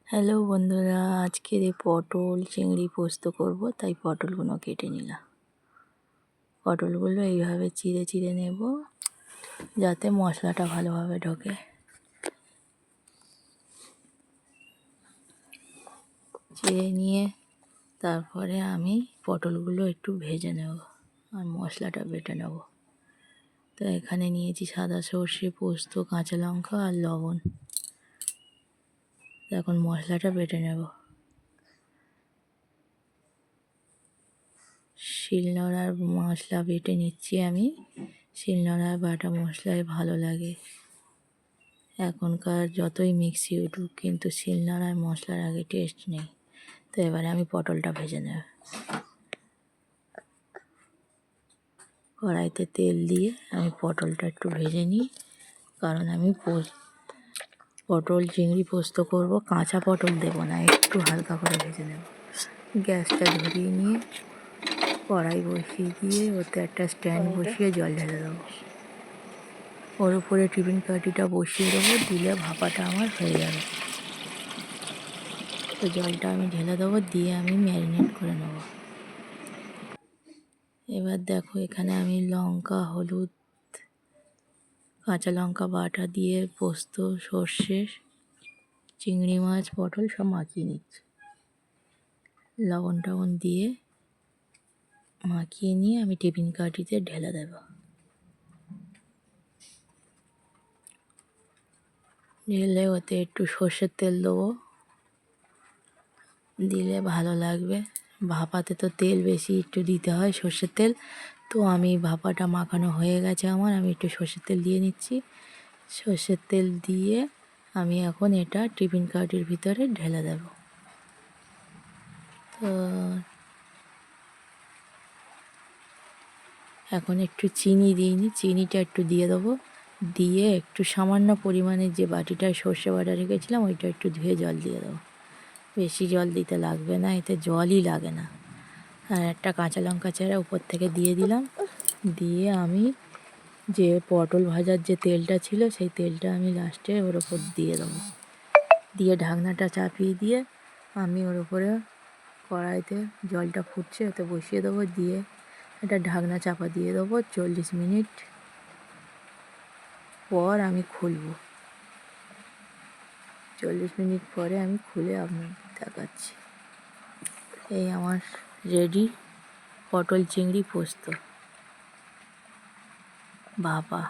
Hello বন্ধুরা, আজকের এই পটল চিংড়ি পোস্ত করব, তাই পটলগুলো কেটে নিলাম। পটলগুলো এইভাবে চিড়ে চিড়ে নেব যাতে মশলাটা ভালোভাবে ঢোকে। চিড়ে নিয়ে তারপরে আমি পটলগুলো একটু ভেজে নেব আর মশলাটা বেটে নেব। তো এখানে নিয়েছি সাদা সর্ষে, পোস্ত, কাঁচা লঙ্কা আর লবণ। এখন মশলাটা বেটে নেব। শিলনোড়ার মশলা বেটে নিচ্ছি আমি। শিলনোড়ার বাটা মশলাই ভালো লাগে। এখনকার যতই মিক্সি উঠুক, কিন্তু শিলনোড়ার মশলার আগে টেস্ট নেই। তো এবারে আমি পটলটা ভেজে নেব। কড়াইতে তেল দিয়ে আমি পটলটা একটু ভেজে নিই, কারণ আমি পটল চিংড়ি পোস্ত করব, কাঁচা পটল দেবো না, একটু হালকা করে ভেজে নেব। গ্যাসটা ধরিয়ে নিয়ে কড়াই বসিয়ে দিয়ে ওতে একটা স্ট্যান্ড বসিয়ে জল ঢেলে দেবো। ওর উপরে টিফিন কাঠিটা বসিয়ে দেবো, দিলে ভাপাটা আমার হয়ে যাবে। তো জলটা আমি ঢেলে দেবো, দিয়ে আমি ম্যারিনেট করে নেব। এবার দেখো, এখানে আমি লঙ্কা, হলুদ, কাঁচা লঙ্কা বাটা দিয়ে পোস্ত, সর্ষে, চিংড়ি মাছ, পটল সব মাখিয়ে নিচ্ছি। লবণ টবণ দিয়ে মাখিয়ে নিয়ে আমি টিফিন কাঠিতে ঢেলে দেব। ঢেলে ওতে একটু সর্ষের তেল দেবো, দিলে ভালো লাগবে। ভাপাতে তো তেল বেশি একটু দিতে হয়, সর্ষের তেল। তো আমি ভাপাটা মাখানো হয়ে গেছে আমার, আমি একটু সর্ষের তেল দিয়ে নিচ্ছি। সর্ষের তেল দিয়ে আমি এখন এটা টিফিন কাঠির ভিতরে ঢেলে দেব। তো এখন একটু চিনি দিইনি, চিনিটা একটু দিয়ে দেবো। দিয়ে একটু সামান্য পরিমাণে যে বাটিটায় সর্ষে বাটা রেখেছিলাম ওইটা একটু ধুয়ে জল দিয়ে দেবো। বেশি জল দিতে লাগবে না, এতে জলই লাগে না। আর একটা কাঁচা লঙ্কা চেরা উপর থেকে দিয়ে দিলাম। দিয়ে আমি যে পটল ভাজার যে তেলটা ছিল, সেই তেলটা আমি লাস্টে ওর ওপর দিয়ে দেবো। দিয়ে ঢাকনাটা চাপিয়ে দিয়ে আমি ওর উপরে কড়াইতে জলটা ফুটছে ওতে বসিয়ে দেবো। দিয়ে একটা ঢাকনা চাপা দিয়ে দেবো। 40 মিনিট পর আমি খুলব। 40 মিনিট পরে আমি খুলে আপনাদের দেখাচ্ছি। এই আমার রেডি পটল চিংড়ি পোস্ত ভাপা।